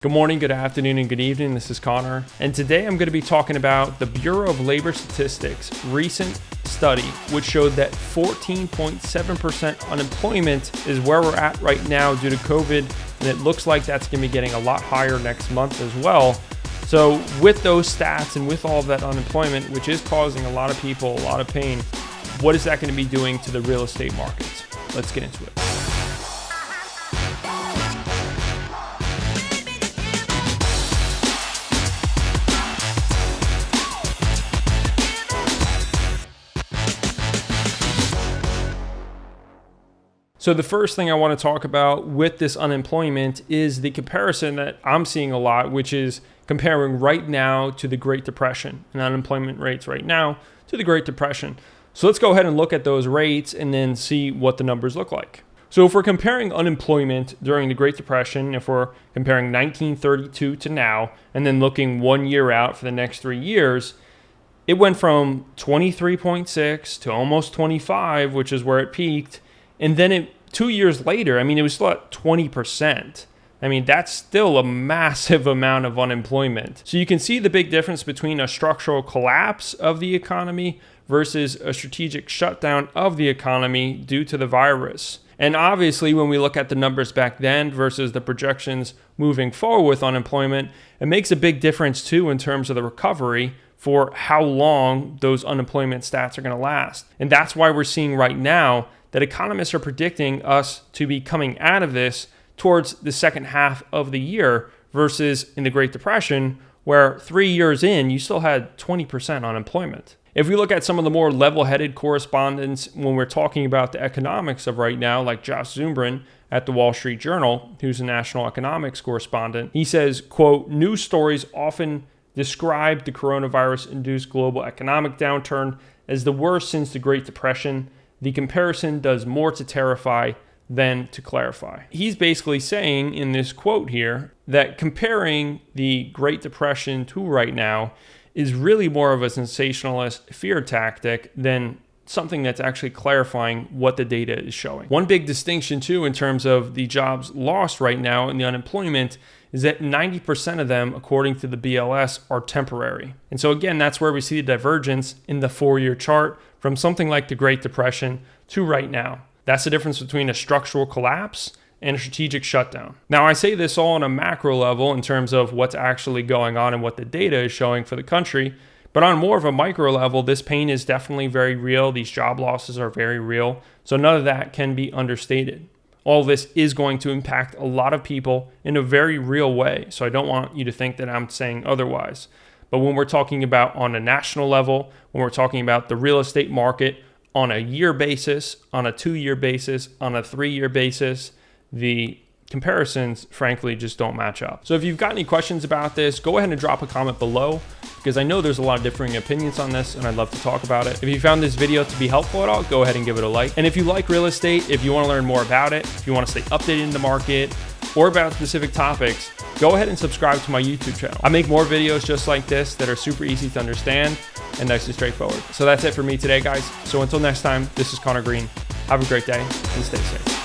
Good morning, good afternoon, and good evening. This is Connor, and today I'm going to be talking about the Bureau of Labor Statistics' recent study, which showed that 14.7% unemployment is where we're at right now due to COVID, and it looks like that's going to be getting a lot higher next month as well. So with those stats and with all of that unemployment, which is causing a lot of people a lot of pain, what is that going to be doing to the real estate markets? Let's get into it. So the first thing I want to talk about with this unemployment is the comparison that I'm seeing a lot, which is comparing right now to the Great Depression and unemployment rates right now to the Great Depression. So let's go ahead and look at those rates and then see what the numbers look like. So if we're comparing unemployment during the Great Depression, if we're comparing 1932 to now, and then looking 1 year out for the next 3 years, it went from 23.6 to almost 25, which is where it peaked. And then 2 years later, it was still at 20%. That's still a massive amount of unemployment. So you can see the big difference between a structural collapse of the economy versus a strategic shutdown of the economy due to the virus. And obviously, when we look at the numbers back then versus the projections moving forward with unemployment, it makes a big difference too in terms of the recovery for how long those unemployment stats are going to last. And that's why we're seeing right now that economists are predicting us to be coming out of this towards the second half of the year versus in the Great Depression, where 3 years in, you still had 20% unemployment. If we look at some of the more level-headed correspondents when we're talking about the economics of right now, like Josh Zumbrin at the Wall Street Journal, who's a national economics correspondent, he says, quote, "News stories often describe the coronavirus-induced global economic downturn as the worst since the Great Depression. The comparison does more to terrify than to clarify." He's basically saying in this quote here that comparing the Great Depression to right now is really more of a sensationalist fear tactic than something that's actually clarifying what the data is showing. One big distinction too in terms of the jobs lost right now and the unemployment is that 90% of them, according to the BLS, are temporary. And so again, that's where we see the divergence in the 4-year chart from something like the Great Depression to right now. That's the difference between a structural collapse and a strategic shutdown. Now, I say this all on a macro level in terms of what's actually going on and what the data is showing for the country. But on more of a micro level, this pain is definitely very real. These job losses are very real. So none of that can be understated. All this is going to impact a lot of people in a very real way. So I don't want you to think that I'm saying otherwise. But when we're talking about on a national level, when we're talking about the real estate market on a year basis, on a 2-year basis, on a 3-year basis, the comparisons, frankly, just don't match up. So if you've got any questions about this, go ahead and drop a comment below, because I know there's a lot of differing opinions on this and I'd love to talk about it. If you found this video to be helpful at all, go ahead and give it a like. And if you like real estate, if you want to learn more about it, if you want to stay updated in the market or about specific topics, go ahead and subscribe to my YouTube channel. I make more videos just like this that are super easy to understand and nice and straightforward. So that's it for me today, guys. So until next time, this is Connor Green. Have a great day and stay safe.